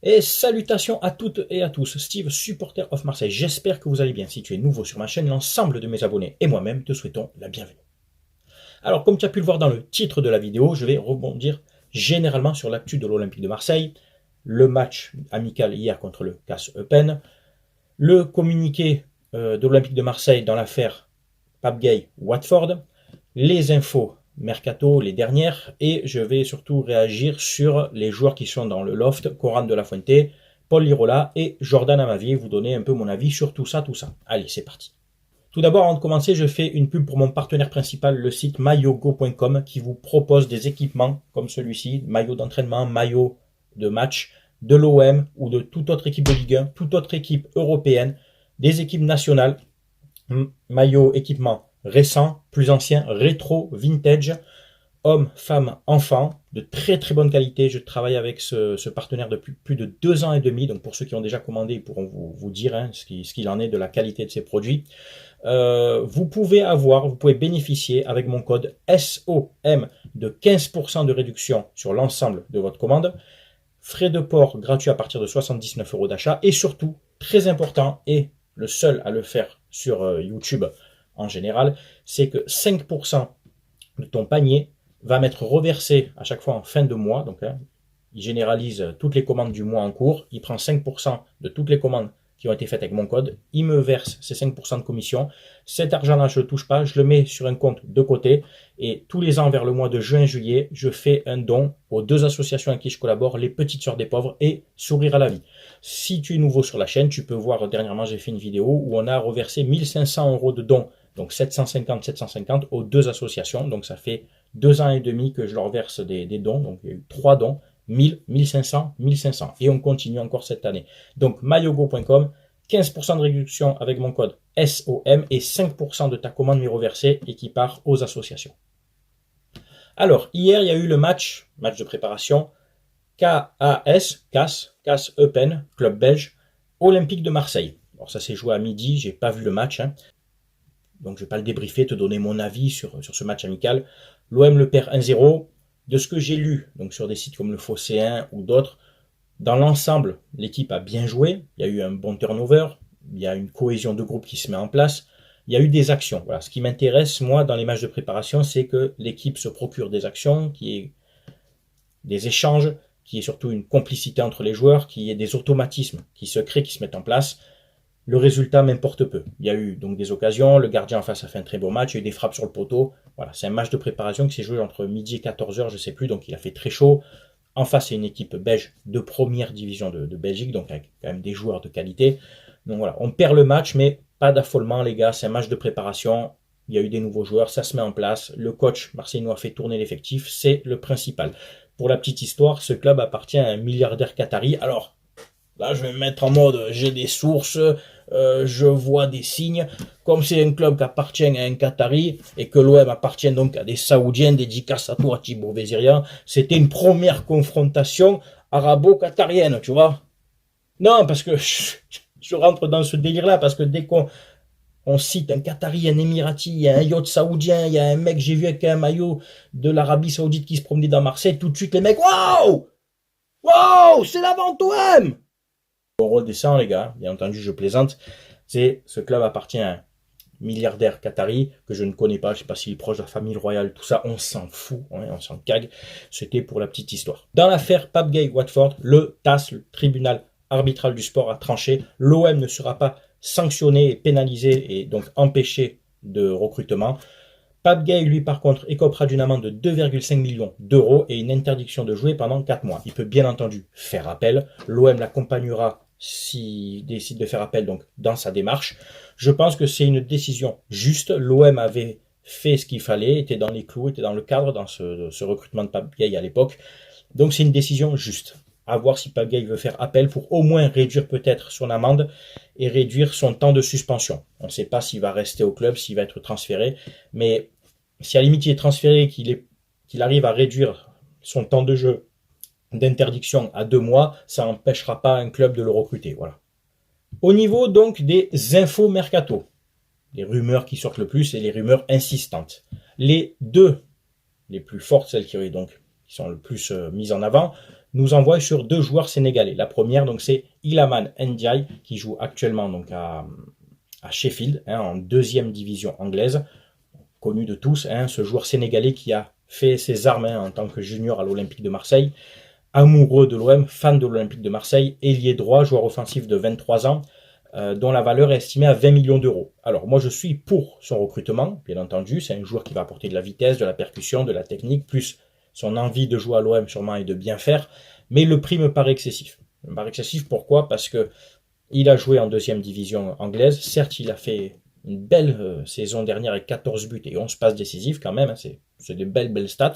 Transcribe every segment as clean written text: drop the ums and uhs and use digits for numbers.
Et salutations à toutes et à tous, Steve, supporter of Marseille. J'espère que vous allez bien. Si tu es nouveau sur ma chaîne, l'ensemble de mes abonnés et moi-même te souhaitons la bienvenue. Alors, comme tu as pu le voir dans le titre de la vidéo, je vais rebondir généralement sur l'actu de l'Olympique de Marseille, le match amical hier contre le CAS Eupen, le communiqué de l'Olympique de Marseille dans l'affaire Pape Gueye Watford, les infos Mercato, les dernières, et je vais surtout réagir sur les joueurs qui sont dans le loft, Coran de la Fuente, Paul Lirola et Jordan Amavi, vous donner un peu mon avis sur tout ça. Allez, c'est parti. Tout d'abord, avant de commencer, je fais une pub pour mon partenaire principal, le site maillogo.com, qui vous propose des équipements comme celui-ci, maillots d'entraînement, maillots de match, de l'OM ou de toute autre équipe de Ligue 1, toute autre équipe européenne, des équipes nationales, maillots, équipements récents, plus anciens, rétro, vintage, hommes, femmes, enfants, de très très bonne qualité. Je travaille avec ce partenaire depuis plus de 2 ans et demi, donc pour ceux qui ont déjà commandé, ils pourront vous dire ce qu'il en est de la qualité de ces produits. Vous pouvez bénéficier avec mon code SOM de 15% de réduction sur l'ensemble de votre commande, frais de port gratuits à partir de 79 € d'achat, et surtout, très important, et le seul à le faire sur YouTube en général, c'est que 5% de ton panier va m'être reversé à chaque fois en fin de mois. Donc, il généralise toutes les commandes du mois en cours. Il prend 5% de toutes les commandes qui ont été faites avec mon code. Il me verse ces 5% de commission. Cet argent-là, je ne le touche pas. Je le mets sur un compte de côté. Et tous les ans, vers le mois de juin-juillet, je fais un don aux 2 associations avec qui je collabore, les Petites Sœurs des Pauvres et Sourire à la Vie. Si tu es nouveau sur la chaîne, tu peux voir, dernièrement, j'ai fait une vidéo où on a reversé 1500 € de dons. Donc 750 aux 2 associations. Donc ça fait 2 ans et demi que je leur verse des dons. Donc il y a eu 3 dons, 1000, 1500, 1500. Et on continue encore cette année. Donc maillogo.com, 15% de réduction avec mon code SOM et 5% de ta commande m'est reversée et qui part aux associations. Alors, hier, il y a eu le match de préparation, CAS Eupen, club belge, Olympique de Marseille. Alors ça s'est joué à midi, j'ai pas vu le match, donc je ne vais pas le débriefer, te donner mon avis sur ce match amical. L'OM le perd 1-0. De ce que j'ai lu, donc sur des sites comme le Phocéen ou d'autres, dans l'ensemble, l'équipe a bien joué. Il y a eu un bon turnover. Il y a une cohésion de groupe qui se met en place. Il y a eu des actions. Voilà. Ce qui m'intéresse, moi, dans les matchs de préparation, c'est que l'équipe se procure des actions, qu'il y ait des échanges, qu'il y ait surtout une complicité entre les joueurs, qu'il y ait des automatismes qui se créent, qui se mettent en place. Le résultat m'importe peu. Il y a eu donc des occasions, le gardien en face a fait un très beau match, il y a eu des frappes sur le poteau. Voilà, c'est un match de préparation qui s'est joué entre midi et 14h, je ne sais plus, donc il a fait très chaud. En face, c'est une équipe belge de première division de Belgique, donc avec quand même des joueurs de qualité. Donc voilà, on perd le match, mais pas d'affolement les gars, c'est un match de préparation. Il y a eu des nouveaux joueurs, ça se met en place. Le coach Marseillais a fait tourner l'effectif, c'est le principal. Pour la petite histoire, ce club appartient à un milliardaire qatari. Alors, là, je vais me mettre en mode, j'ai des sources, je vois des signes. Comme c'est un club qui appartient à un Qatari et que l'OM appartient donc à des Saoudiens, dédicace à toi, Thibaut Vézirian, c'était une première confrontation arabo-qatarienne, tu vois. Non, parce que je rentre dans ce délire-là, parce que dès qu'on cite un Qatari, un Émirati, il y a un yacht saoudien, il y a un mec, j'ai vu avec un maillot de l'Arabie Saoudite qui se promenait dans Marseille, tout de suite les mecs, waouh! Waouh! C'est la vente OM! On redescend les gars, bien entendu je plaisante, ce club appartient à un milliardaire qatari que je ne connais pas, je ne sais pas s'il est proche de la famille royale, tout ça, on s'en fout, on s'en cague, c'était pour la petite histoire. Dans l'affaire Pape Gueye Watford, le TAS, le tribunal arbitral du sport, a tranché, l'OM ne sera pas sanctionné et pénalisé et donc empêché de recrutement. Pape Gueye, lui, par contre, écopera d'une amende de 2,5 millions d'euros et une interdiction de jouer pendant 4 mois. Il peut bien entendu faire appel. L'OM l'accompagnera s'il décide de faire appel donc dans sa démarche. Je pense que c'est une décision juste. L'OM avait fait ce qu'il fallait, était dans les clous, était dans le cadre dans ce recrutement de Pape Gueye à l'époque. Donc c'est une décision juste. À voir si Pape Gueye veut faire appel pour au moins réduire peut-être son amende et réduire son temps de suspension. On ne sait pas s'il va rester au club, s'il va être transféré, mais si à la limite il est transféré, qu'il arrive à réduire son temps de jeu d'interdiction à 2 mois, ça n'empêchera pas un club de le recruter. Voilà. Au niveau donc des infos mercato, les rumeurs qui sortent le plus et les rumeurs insistantes. Les 2 les plus fortes, celles qui sont le plus mises en avant, nous envoie sur 2 joueurs sénégalais. La première, donc, c'est Iliman Ndiaye, qui joue actuellement donc, à Sheffield, en 2e division anglaise, connu de tous, ce joueur sénégalais qui a fait ses armes en tant que junior à l'Olympique de Marseille, amoureux de l'OM, fan de l'Olympique de Marseille, ailier droit, joueur offensif de 23 ans, dont la valeur est estimée à 20 millions d'euros. Alors moi je suis pour son recrutement, bien entendu, c'est un joueur qui va apporter de la vitesse, de la percussion, de la technique, plus son envie de jouer à l'OM sûrement et de bien faire, mais le prix me paraît excessif. Il me paraît excessif pourquoi? Parce que il a joué en 2e division anglaise, certes il a fait une belle saison dernière avec 14 buts et 11 passes décisives quand même, c'est des belles stats,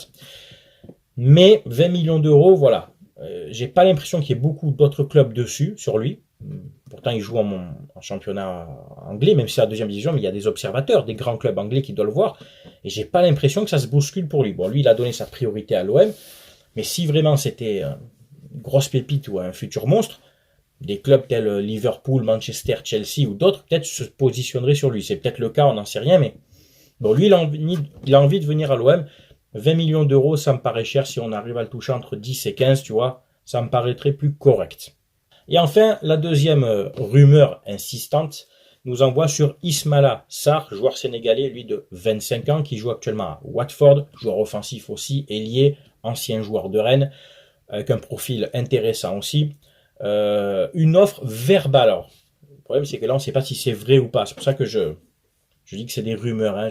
mais 20 millions d'euros, voilà, j'ai pas l'impression qu'il y ait beaucoup d'autres clubs dessus, sur lui. Pourtant, il joue en championnat anglais, même si c'est la 2e division, mais il y a des observateurs, des grands clubs anglais qui doivent le voir. Et j'ai pas l'impression que ça se bouscule pour lui. Bon, lui, il a donné sa priorité à l'OM, mais si vraiment c'était une grosse pépite ou un futur monstre, des clubs tels Liverpool, Manchester, Chelsea ou d'autres, peut-être se positionneraient sur lui. C'est peut-être le cas, on n'en sait rien, mais bon, lui, il a envie de venir à l'OM. 20 millions d'euros, ça me paraît cher si on arrive à le toucher entre 10 et 15, tu vois, ça me paraîtrait plus correct. Et enfin, la deuxième rumeur insistante nous envoie sur Ismaïla Sarr, joueur sénégalais, lui de 25 ans, qui joue actuellement à Watford, joueur offensif aussi, ailier, ancien joueur de Rennes, avec un profil intéressant aussi. Une offre verbale. Alors, le problème, c'est que là, on ne sait pas si c'est vrai ou pas. C'est pour ça que je dis que c'est des rumeurs.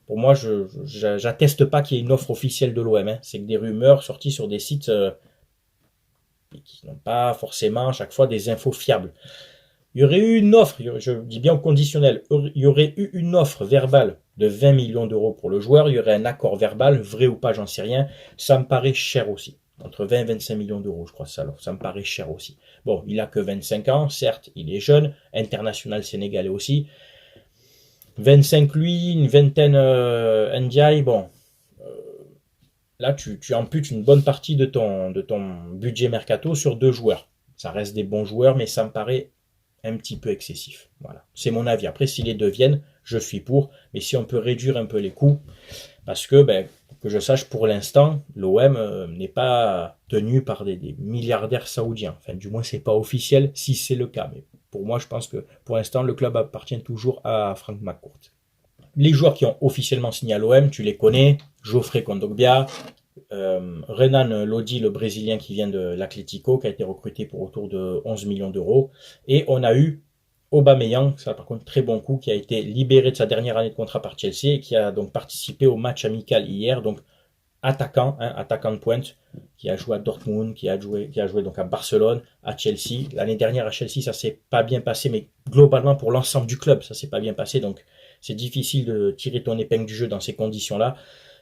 Pour moi, je n'atteste pas qu'il y ait une offre officielle de l'OM. C'est que des rumeurs sorties sur des sites qui n'ont pas forcément à chaque fois des infos fiables. Il y aurait eu une offre, je dis bien au conditionnel, il y aurait eu une offre verbale de 20 millions d'euros pour le joueur, il y aurait un accord verbal, vrai ou pas, j'en sais rien, ça me paraît cher aussi. Entre 20 et 25 millions d'euros, je crois ça me paraît cher aussi. Bon, il a que 25 ans, certes, il est jeune, international sénégalais aussi. 25 lui, une vingtaine Ndiaye, bon, là, tu amputes une bonne partie de ton budget mercato sur 2 joueurs. Ça reste des bons joueurs, mais ça me paraît un petit peu excessif. Voilà, c'est mon avis. Après, si les deux viennent, je suis pour. Mais si on peut réduire un peu les coûts, parce que, que je sache, pour l'instant, l'OM n'est pas tenu par des milliardaires saoudiens. Enfin, du moins, c'est pas officiel si c'est le cas. Mais pour moi, je pense que pour l'instant, le club appartient toujours à Frank McCourt. Les joueurs qui ont officiellement signé à l'OM, tu les connais, Geoffrey Kondogbia, Renan Lodi, le Brésilien qui vient de l'Atlético, qui a été recruté pour autour de 11 millions d'euros. Et on a eu Aubameyang, ça par contre très bon coup, qui a été libéré de sa dernière année de contrat par Chelsea et qui a donc participé au match amical hier. Donc attaquant de pointe, qui a joué à Dortmund, qui a joué donc à Barcelone, à Chelsea. L'année dernière à Chelsea, ça s'est pas bien passé, mais globalement pour l'ensemble du club, ça s'est pas bien passé. Donc c'est difficile de tirer ton épingle du jeu dans ces conditions-là.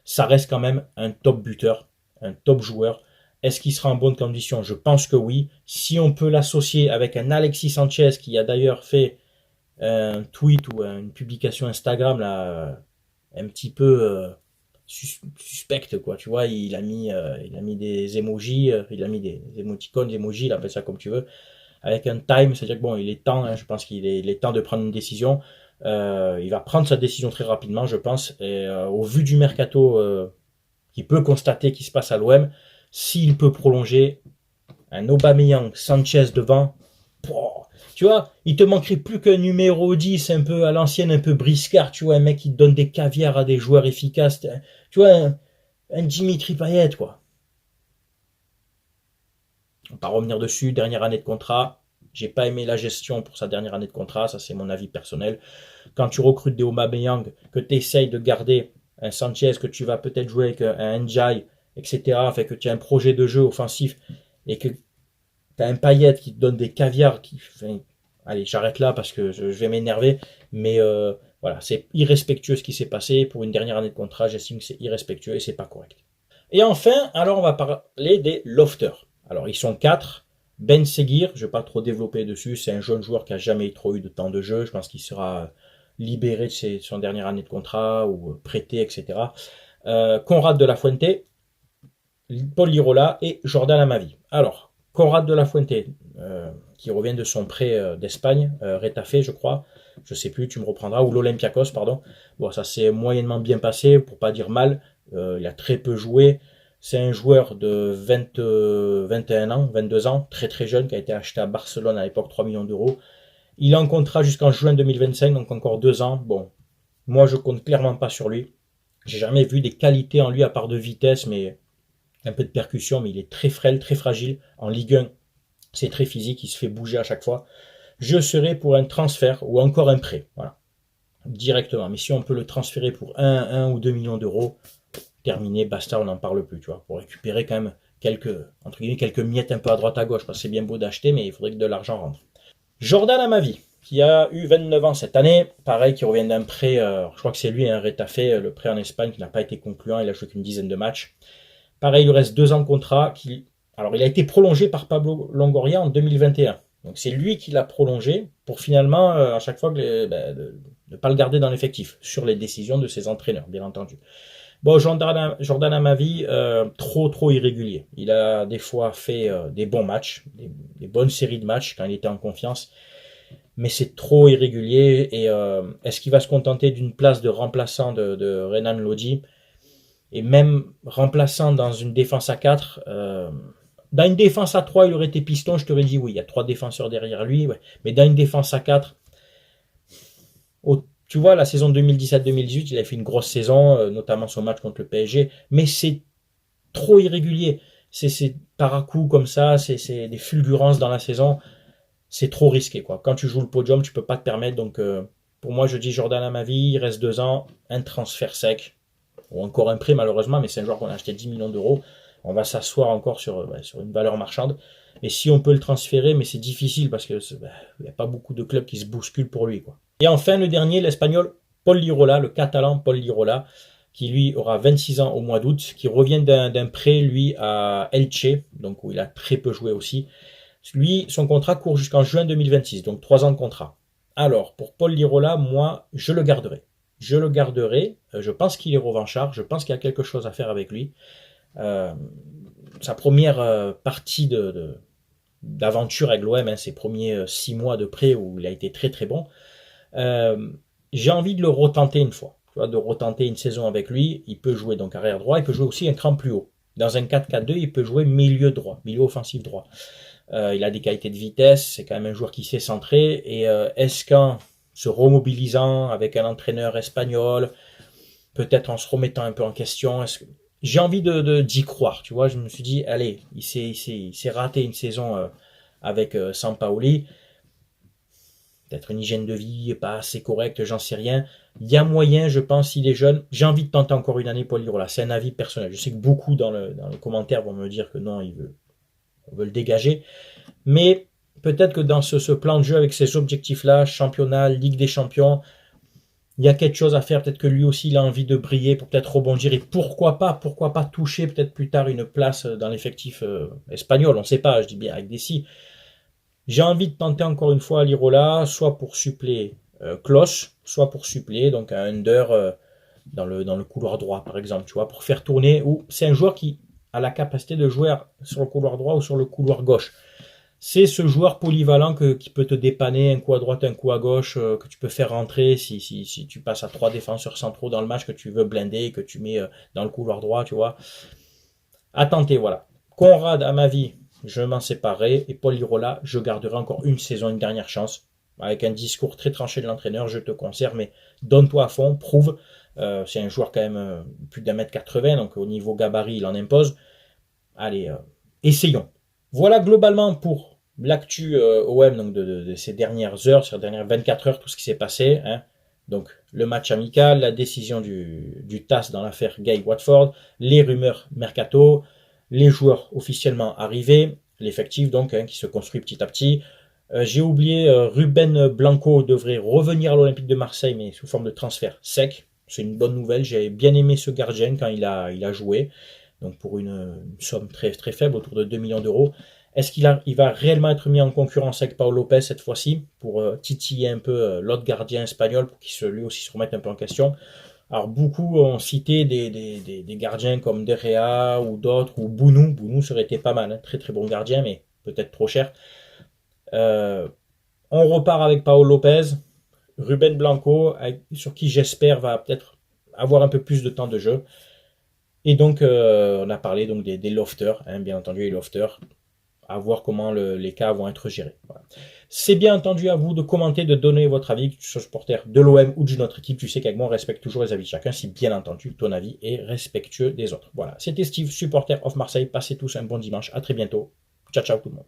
Ça reste quand même un top buteur, un top joueur. Est-ce qu'il sera en bonne condition? Je pense que oui. Si on peut l'associer avec un Alexis Sanchez qui a d'ailleurs fait un tweet ou une publication Instagram là, un petit peu suspecte, quoi. Tu vois, il a mis des emojis, il a mis des émoticônes, des emojis, il appelle ça comme tu veux, avec un time, c'est-à-dire que bon, il est temps, je pense qu'il est temps de prendre une décision. Il va prendre sa décision très rapidement, je pense. Et au vu du mercato qu'il peut constater qui se passe à l'OM, s'il peut prolonger un Aubameyang, Sanchez devant, tu vois, il te manquerait plus qu'un numéro 10 un peu à l'ancienne, un peu briscard, tu vois, un mec qui te donne des caviars à des joueurs efficaces, tu vois, un Dimitri Payet, quoi. On va pas revenir dessus, dernière année de contrat. J'ai pas aimé la gestion pour sa dernière année de contrat, ça c'est mon avis personnel. Quand tu recrutes des Aubameyang, que tu essayes de garder un Sanchez, que tu vas peut-être jouer avec un Ndiaye, etc., fait que tu as un projet de jeu offensif et que tu as un Payet qui te donne des caviars, allez, j'arrête là parce que je vais m'énerver, mais voilà, c'est irrespectueux ce qui s'est passé. Pour une dernière année de contrat, j'estime que c'est irrespectueux et c'est pas correct. Et enfin, alors on va parler des lofters. Alors ils sont 4. Ben Seguir, je ne vais pas trop développer dessus, c'est un jeune joueur qui n'a jamais trop eu de temps de jeu, je pense qu'il sera libéré de son dernière année de contrat ou prêté, etc. Conrad de la Fuente, Paul Lirola et Jordan Amavi. Alors, Conrad de la Fuente, qui revient de son prêt d'Espagne, Retafe je crois, je sais plus, tu me reprendras, ou l'Olympiakos, pardon. Bon, ça s'est moyennement bien passé, pour pas dire mal, il a très peu joué. C'est un joueur de 21 ans, 22 ans, très très jeune, qui a été acheté à Barcelone à l'époque 3 millions d'euros. Il est en contrat jusqu'en juin 2025, donc encore 2 ans. Bon, moi je compte clairement pas sur lui. J'ai jamais vu des qualités en lui à part de vitesse, mais un peu de percussion, mais il est très frêle, très fragile. En Ligue 1, c'est très physique, il se fait bouger à chaque fois. Je serais pour un transfert ou encore un prêt, voilà, directement. Mais si on peut le transférer pour 1 ou 2 millions d'euros, terminé, basta, on n'en parle plus, tu vois, pour récupérer quand même quelques, entre guillemets, quelques miettes un peu à droite à gauche, parce que c'est bien beau d'acheter, mais il faudrait que de l'argent rentre. Jordan Amavi, qui a eu 29 ans cette année, pareil, qui revient d'un prêt, je crois que c'est lui, Retafe, le prêt en Espagne, qui n'a pas été concluant, il a joué qu'une dizaine de matchs. Pareil, il lui reste 2 ans de contrat, alors il a été prolongé par Pablo Longoria en 2021. Donc c'est lui qui l'a prolongé pour finalement, à chaque fois, de ne pas le garder dans l'effectif, sur les décisions de ses entraîneurs, bien entendu. Bon, Jordan Amavi, trop irrégulier. Il a des fois fait des bons matchs, des bonnes séries de matchs quand il était en confiance, mais c'est trop irrégulier. Et est-ce qu'il va se contenter d'une place de remplaçant de Renan Lodi? Et même remplaçant dans une défense à 4, dans une défense à 3, il aurait été piston, je t'aurais dit oui, il y a 3 défenseurs derrière lui, ouais. Mais dans une défense à 4, tu vois, la saison 2017-2018, il a fait une grosse saison, notamment son match contre le PSG, mais c'est trop irrégulier. C'est par à coup comme ça, c'est des fulgurances dans la saison. C'est trop risqué, quoi. Quand tu joues le podium, tu peux pas te permettre. Donc, pour moi, je dis Jordan Amavi, il reste 2 ans, un transfert sec, ou encore un prêt malheureusement, mais c'est un joueur qu'on a acheté 10 millions d'euros. On va s'asseoir encore sur une valeur marchande. Et si on peut le transférer, mais c'est difficile parce que n'y a pas beaucoup de clubs qui se bousculent pour lui, quoi. Et enfin, le dernier, l'Espagnol Paul Lirola, le Catalan Paul Lirola, qui lui aura 26 ans au mois d'août, qui revient d'un prêt, lui, à Elche, donc où il a très peu joué aussi. Lui, son contrat court jusqu'en juin 2026, donc 3 ans de contrat. Alors, pour Paul Lirola, moi, je le garderai. Je le garderai. Je pense qu'il est revanchard. Je pense qu'il y a quelque chose à faire avec lui. Sa première partie d'aventure avec l'OM, ses premiers 6 mois de prêt où il a été très très bon. J'ai envie de le retenter une fois. Tu vois, de retenter une saison avec lui. Il peut jouer donc arrière droit. Il peut jouer aussi un cran plus haut. Dans un 4-4-2, il peut jouer milieu droit, milieu offensif droit. Il a des qualités de vitesse, c'est quand même un joueur qui sait centrer. Et est-ce qu'en se remobilisant avec un entraîneur espagnol, peut-être en se remettant un peu en question, j'ai envie d'y croire. Tu vois, je me suis dit, allez, il s'est raté une saison avec Sampaoli. Peut-être une hygiène de vie pas assez correcte, j'en sais rien. Il y a moyen, je pense, s'il est jeune. J'ai envie de tenter encore une année Paul Lirola. C'est un avis personnel. Je sais que beaucoup dans les commentaires vont me dire que non, on veut le dégager. Mais peut-être que dans ce plan de jeu, avec ces objectifs-là, championnat, Ligue des Champions, il y a quelque chose à faire. Peut-être que lui aussi, il a envie de briller pour peut-être rebondir. Et pourquoi pas toucher peut-être plus tard une place dans l'effectif espagnol. On ne sait pas, je dis bien avec des si. J'ai envie de tenter encore une fois Lirola, soit pour suppléer Klose, soit pour suppléer donc un under dans le couloir droit, par exemple, tu vois, pour faire tourner. Ou c'est un joueur qui a la capacité de jouer sur le couloir droit ou sur le couloir gauche. C'est ce joueur polyvalent qui peut te dépanner un coup à droite, un coup à gauche, que tu peux faire rentrer si tu passes à 3 défenseurs centraux dans le match que tu veux blinder, que tu mets dans le couloir droit, tu vois. À tenter, voilà. Conrad, à ma vie, je m'en séparerai. Et Paul Lirola, je garderai encore une saison, une dernière chance. Avec un discours très tranché de l'entraîneur, je te conserve, mais donne-toi à fond, prouve. C'est un joueur quand même plus d'1m80, donc au niveau gabarit, il en impose. Allez, essayons. Voilà globalement pour l'actu OM donc de ces dernières heures, ces dernières 24 heures, tout ce qui s'est passé. Hein. Donc le match amical, la décision du TAS dans l'affaire Gay Watford, les rumeurs mercato, les joueurs officiellement arrivés, l'effectif donc qui se construit petit à petit. J'ai oublié, Ruben Blanco devrait revenir à l'Olympique de Marseille, mais sous forme de transfert sec. C'est une bonne nouvelle. J'ai bien aimé ce gardien quand il a joué. Donc pour une somme très, très faible, autour de 2 millions d'euros. Est-ce qu'il va réellement être mis en concurrence avec Pau Lopez cette fois-ci, pour titiller un peu l'autre gardien espagnol, pour qu'il lui aussi se remette un peu en question? Alors beaucoup ont cité des gardiens comme De Gea ou d'autres, ou Bounou. Bounou serait été pas mal, hein. Très très bon gardien, mais peut-être trop cher. On repart avec Pau Lopez, Ruben Blanco, sur qui j'espère va peut-être avoir un peu plus de temps de jeu. Et donc, on a parlé donc des lofters, hein, bien entendu, les lofters, à voir comment les cas vont être gérés. Voilà. C'est bien entendu à vous de commenter, de donner votre avis, que tu sois supporter de l'OM ou d'une autre équipe. Tu sais qu'avec moi, on respecte toujours les avis de chacun, si bien entendu ton avis est respectueux des autres. Voilà, c'était Steve, supporter of Marseille. Passez tous un bon dimanche. À très bientôt. Ciao, ciao tout le monde.